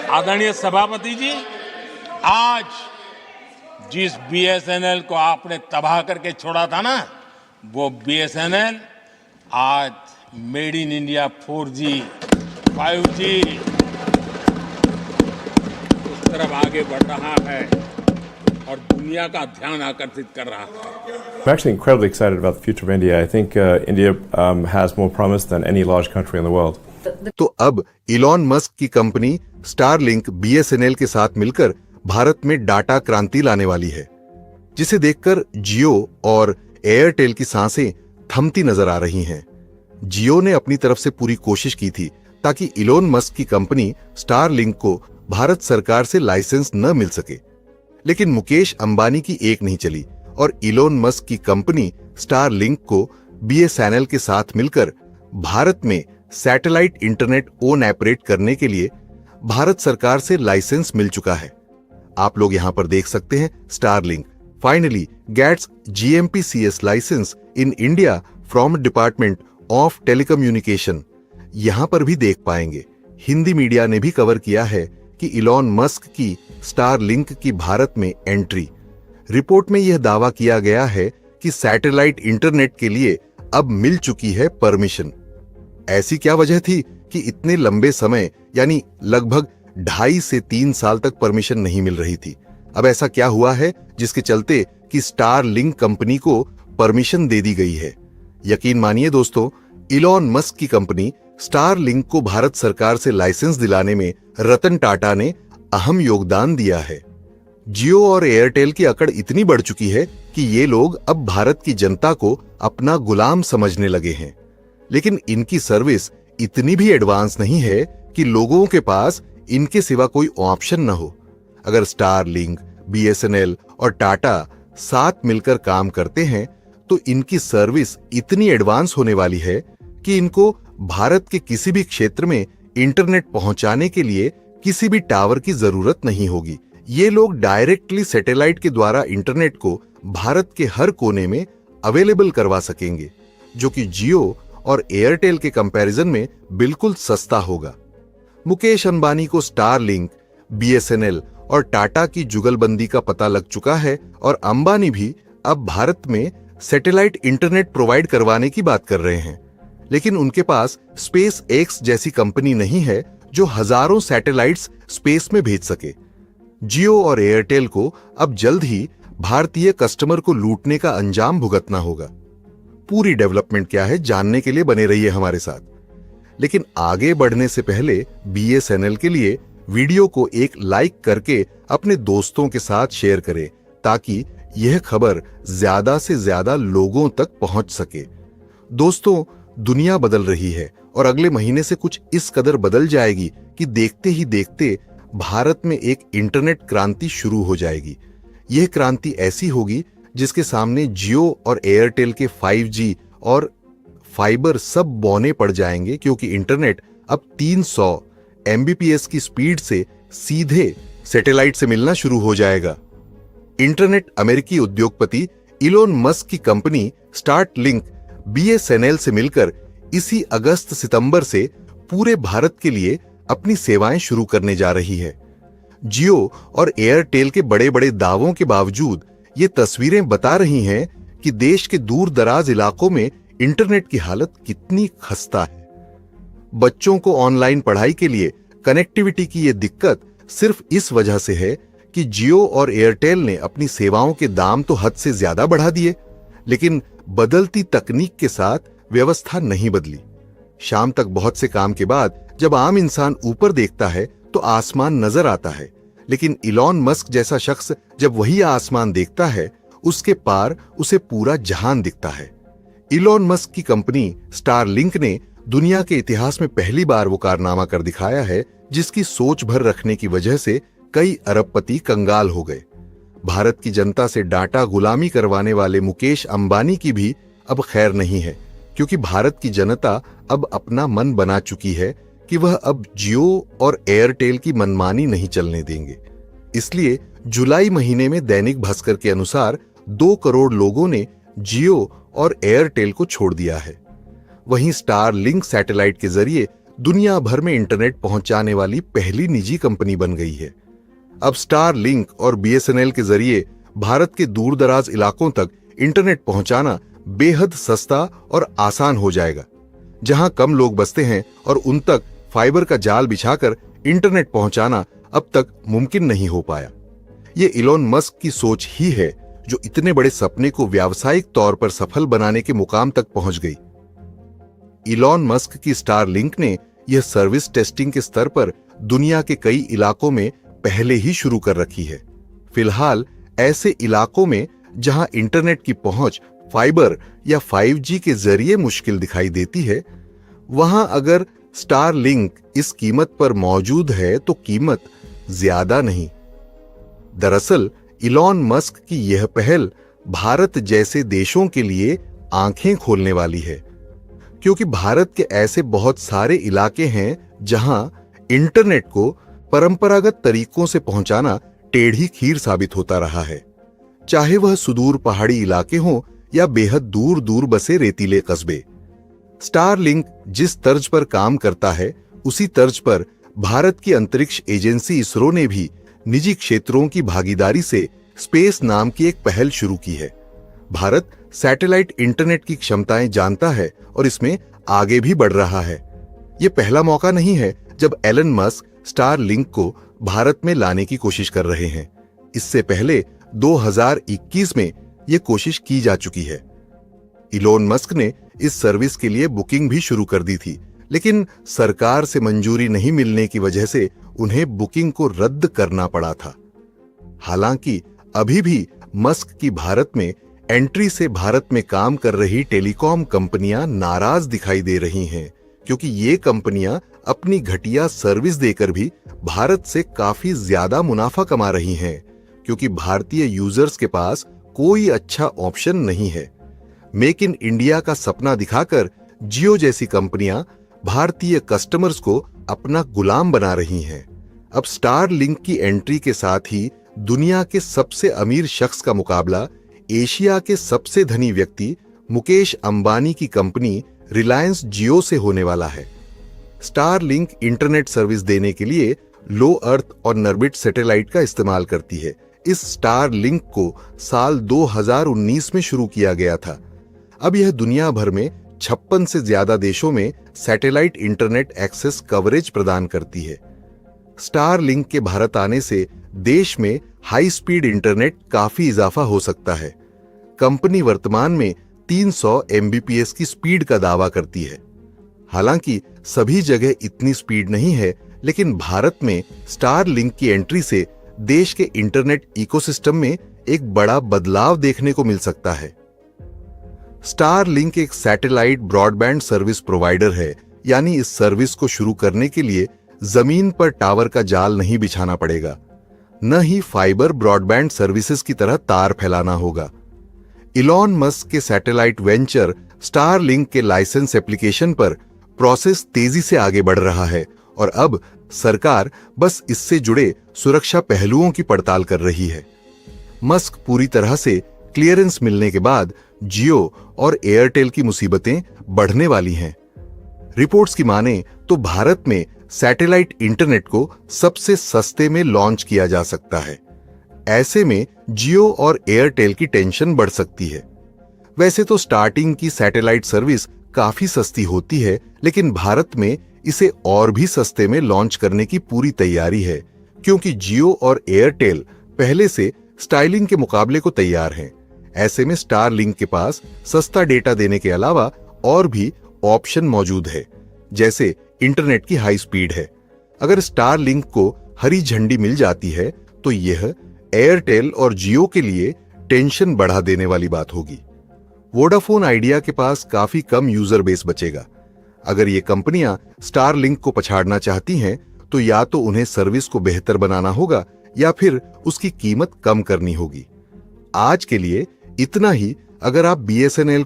आदरणीय सभापति जी, आज जिस बीएसएनएल को आपने तबाह करके छोड़ा था ना, वो बीएसएनएल आज made in India 4G, 5G उस तरफ आगे बढ़ रहा है और दुनिया का ध्यान आकर्षित कर रहा है। I'm actually incredibly excited about the future of India. I think India has more promise than any large country in the world. तो अब इलॉन मस्क की कंपनी स्टारलिंक बीएसएनएल के साथ मिलकर भारत में डाटा क्रांति लाने वाली है, जिसे देखकर जियो और एयरटेल की सांसें थमती नजर आ रही हैं। जियो ने अपनी तरफ से पूरी कोशिश की थी ताकि इलॉन मस्क की कंपनी स्टारलिंक को भारत सरकार से लाइसेंस न मिल सके, लेकिन मुकेश अंबानी की एक नहीं चली और इलॉन मस्क की कंपनी स्टारलिंक को बीएसएनएल के साथ मिलकर भारत में सैटेलाइट इंटरनेट ओन ऑपरेट करने के लिए भारत सरकार से लाइसेंस मिल चुका है। आप लोग यहां पर देख सकते हैं, Starlink finally gets GMP-CS licence in India from department of telecommunication. यहां पर भी देख पाएंगे, हिंदी मीडिया ने भी कवर किया है कि इलॉन मस्क की स्टारलिंक की भारत में एंट्री। रिपोर्ट में यह दावा किया गया है कि सैटेलाइट इंटरनेट के लिए अब मिल चुकी है परमिशन। ऐसी क्या वजह थी कि इतने लंबे समय यानी लगभग 2.5 से 3 साल तक परमिशन नहीं मिल रही थी? अब ऐसा क्या हुआ है जिसके चलते कि स्टारलिंक कंपनी को परमिशन दे दी गई है? यकीन मानिए दोस्तों, इलॉन मस्क की कंपनी स्टारलिंक को भारत सरकार से लाइसेंस दिलाने में रतन टाटा ने अहम योगदान दिया है। जियो और एयरटेल की अकड़ इतनी बढ़ चुकी है कि ये लोग अब भारत की जनता को अपना गुलाम समझने लगे हैं, लेकिन इनकी सर्विस इतनी भी एडवांस नहीं है कि लोगों के पास इनके सिवा कोई ऑप्शन न हो। अगर स्टारलिंक, बीएसएनएल और टाटा साथ मिलकर काम करते हैं तो इनकी सर्विस इतनी एडवांस होने वाली है कि इनको भारत के किसी भी क्षेत्र में इंटरनेट पहुंचाने के लिए किसी भी टावर की जरूरत नहीं होगी। ये लोग डायरेक्टली सैटेलाइट के द्वारा इंटरनेट को भारत के हर कोने में अवेलेबल करवा सकेंगे, जो कि जियो और एयरटेल के कंपैरिजन में बिल्कुल सस्ता होगा। मुकेश अंबानी को स्टारलिंक, बीएसएनएल और टाटा की जुगलबंदी का पता लग चुका है और अंबानी भी अब भारत में सैटेलाइट इंटरनेट प्रोवाइड करवाने की बात कर रहे हैं, लेकिन उनके पास स्पेस एक्स जैसी कंपनी नहीं है जो हजारों सैटेलाइट्स स्पेस में भेज सके। जियो और एयरटेल को अब जल्द ही भारतीय कस्टमर को लूटने का अंजाम भुगतना होगा। पूरी डेवलपमेंट क्या है जानने के लिए बने रहिए हमारे साथ, लेकिन आगे बढ़ने से पहले बीएसएनएल के लिए वीडियो को एक लाइक करके अपने दोस्तों के साथ शेयर करें ताकि यह खबर ज्यादा से ज्यादा लोगों तक पहुंच सके। दोस्तों, दुनिया बदल रही है और अगले महीने से कुछ इस कदर बदल जाएगी कि देखते ही देखते भारत में एक इंटरनेट क्रांति शुरू हो जाएगी। यह क्रांति ऐसी होगी जिसके सामने जियो और एयरटेल के 5G और फाइबर सब बौने पड़ जाएंगे, क्योंकि इंटरनेट अब 300 Mbps की स्पीड से सीधे सैटेलाइट से मिलना शुरू हो जाएगा। इंटरनेट अमेरिकी उद्योगपति इलॉन मस्क की कंपनी स्टारलिंक बीएसएनएल से मिलकर इसी अगस्त-सितंबर से पूरे भारत के लिए अपनी सेवाएं शुरू करने जा रही है। जियो और एयरटेल के बड़े-बड़े दावों के बावजूद ये तस्वीरें बता रही हैं कि देश के दूर दराज इलाकों में इंटरनेट की हालत कितनी खस्ता है। बच्चों को ऑनलाइन पढ़ाई के लिए कनेक्टिविटी की ये दिक्कत सिर्फ इस वजह से है कि जियो और एयरटेल ने अपनी सेवाओं के दाम तो हद से ज्यादा बढ़ा दिए, लेकिन बदलती तकनीक के साथ व्यवस्था नहीं बदली। शाम तक बहुत से काम के बाद जब आम इंसान ऊपर देखता है तो आसमान नजर आता है, लेकिन इलॉन मस्क जैसा शख्स जब वही आसमान देखता है, उसके पार उसे पूरा जहान दिखता है। इलॉन मस्क की कंपनी स्टारलिंक ने दुनिया के इतिहास में पहली बार वो कारनामा कर दिखाया है जिसकी सोच भर रखने की वजह से कई अरबपति कंगाल हो गए। भारत की जनता से डाटा गुलामी करवाने वाले मुकेश अंबानी की भी अब खैर नहीं है, क्योंकि भारत की जनता अब अपना मन बना चुकी है कि वह अब जियो और एयरटेल की मनमानी नहीं चलने देंगे। इसलिए जुलाई महीने में दैनिक भास्कर के अनुसार 2 करोड़ लोगों ने जियो और एयरटेल को छोड़ दिया है। वहीं स्टारलिंक सैटेलाइट के जरिए दुनिया भर में इंटरनेट पहुंचाने वाली पहली निजी कंपनी बन गई है। अब स्टार लिंक और बीएसएनएल के जरिए भारत के दूर दराज इलाकों तक इंटरनेट पहुंचाना बेहद सस्ता और आसान हो जाएगा। जहां कम लोग बसते हैं और उन तक फाइबर का जाल बिछाकर इंटरनेट पहुंचाना अब तक मुमकिन नहीं हो पाया। ये इलॉन मस्क की सोच ही है जो इतने बड़े सपने को व्यावसायिक तौर पर सफल बनाने के मुकाम तक पहुंच गई। इलॉन मस्क की स्टार लिंक ने यह सर्विस टेस्टिंग के स्तर पर दुनिया के कई इलाकों में पहले ही शुरू कर रखी है। फिलहाल ऐसे इलाकों में जहां इंटरनेट की पहुंच फाइबर या 5G के जरिए मुश्किल दिखाई देती है, वहां अगर स्टार लिंक इस कीमत पर मौजूद है तो कीमत ज्यादा नहीं। दरअसल इलॉन मस्क की यह पहल भारत जैसे देशों के लिए आंखें खोलने वाली है, क्योंकि भारत के ऐसे बहुत सारे इलाके हैं जहां इंटरनेट को परंपरागत तरीकों से पहुंचाना टेढ़ी खीर साबित होता रहा है, चाहे वह सुदूर पहाड़ी इलाके हों या बेहद दूर दूर बसे रेतीले कस्बे। स्टार लिंक जिस तर्ज पर काम करता है, उसी तर्ज पर भारत की अंतरिक्ष एजेंसी इसरो ने भी निजी क्षेत्रों की भागीदारी से स्पेस नाम की एक पहल शुरू की है। भारत सैटेलाइट इंटरनेट की क्षमताएं जानता है और इसमें आगे भी बढ़ रहा है। यह पहला मौका नहीं है जब एलन मस्क स्टार लिंक को भारत में लाने की कोशिश कर रहे हैं। इससे पहले 2021 में यह कोशिश की जा चुकी है। इलॉन मस्क ने इस सर्विस के लिए बुकिंग भी शुरू कर दी थी, लेकिन सरकार से मंजूरी नहीं मिलने की वजह से उन्हें बुकिंग को रद्द करना पड़ा था। हालांकि अभी भी मस्क की भारत में एंट्री से भारत में काम कर रही टेलीकॉम कंपनियां नाराज दिखाई दे रही हैं, क्योंकि ये कंपनियां अपनी घटिया सर्विस देकर भी भारत से काफी ज्यादा मुनाफा कमा रही हैं, क्योंकि भारतीय यूजर्स के पास कोई अच्छा ऑप्शन नहीं है। मेक इन इंडिया का सपना दिखाकर जियो जैसी कंपनियां भारतीय कस्टमर्स को अपना गुलाम बना रही हैं। अब स्टार लिंक की एंट्री के साथ ही दुनिया के सबसे अमीर शख्स का मुकाबला एशिया के सबसे धनी व्यक्ति मुकेश अंबानी की कंपनी रिलायंस जियो से होने वाला है। स्टार लिंक इंटरनेट सर्विस देने के लिए लो अर्थ और नर्बिट सैटेलाइट का इस्तेमाल करती है। इस स्टार लिंक को साल 2019 में शुरू किया गया था। अब यह दुनिया भर में 56 से ज्यादा देशों में सैटेलाइट इंटरनेट एक्सेस कवरेज प्रदान करती है। स्टार लिंक के भारत आने से देश में हाई स्पीड इंटरनेट काफी इजाफा हो सकता है। कंपनी वर्तमान में 300 MBPS की स्पीड का दावा करती है। हालांकि सभी जगह इतनी स्पीड नहीं है, लेकिन भारत में स्टार लिंक की एंट्री से देश के इंटरनेट इकोसिस्टम में एक बड़ा बदलाव देखने को मिल सकता है। स्टार लिंक एक सैटेलाइट ब्रॉडबैंड सर्विस प्रोवाइडर है, यानी इस सर्विस को शुरू करने के लिए जमीन पर टावर का जाल नहीं बिछाना पड़ेगा, न ही फाइबर ब्रॉडबैंड सर्विसेज की तरह तार फैलाना होगा। इलॉन मस्क के सैटेलाइट वेंचर स्टार लिंक के लाइसेंस एप्लीकेशन पर प्रोसेस तेजी से आगे बढ़ रहा है और अब सरकार बस इससे जुड़े सुरक्षा पहलुओं की पड़ताल कर रही है। मस्क पूरी तरह से क्लियरेंस मिलने के बाद जियो और एयरटेल की मुसीबतें बढ़ने वाली हैं। रिपोर्ट्स की माने तो भारत में सैटेलाइट इंटरनेट को सबसे सस्ते में लॉन्च किया जा सकता है। ऐसे में जियो और एयरटेल की टेंशन बढ़ सकती है। वैसे तो स्टार्टिंग की सैटेलाइट सर्विस काफी सस्ती होती है, लेकिन भारत में इसे और भी सस्ते में लॉन्च करने की पूरी तैयारी है, क्योंकि जियो और एयरटेल पहले से स्टारलिंक के मुकाबले को तैयार हैं। ऐसे में स्टारलिंक के पास सस्ता डेटा देने के अलावा और भी ऑप्शन मौजूद है, जैसे इंटरनेट की हाई स्पीड है। अगर स्टारलिंक को हरी झंडी मिल जाती है तो यह एयरटेल और जियो के लिए टेंशन बढ़ा देने वाली बात होगी। वोडाफोन आइडिया के पास काफी कम यूजर बेस बचेगा। अगर ये कंपनियां स्टारलिंक को पछाड़ना चाहती हैं तो या तो उन्हें सर्विस को बेहतर बनाना होगा या फिर उसकी कीमत कम करनी होगी। आज के लिए इतना ही। अगर आप BSNL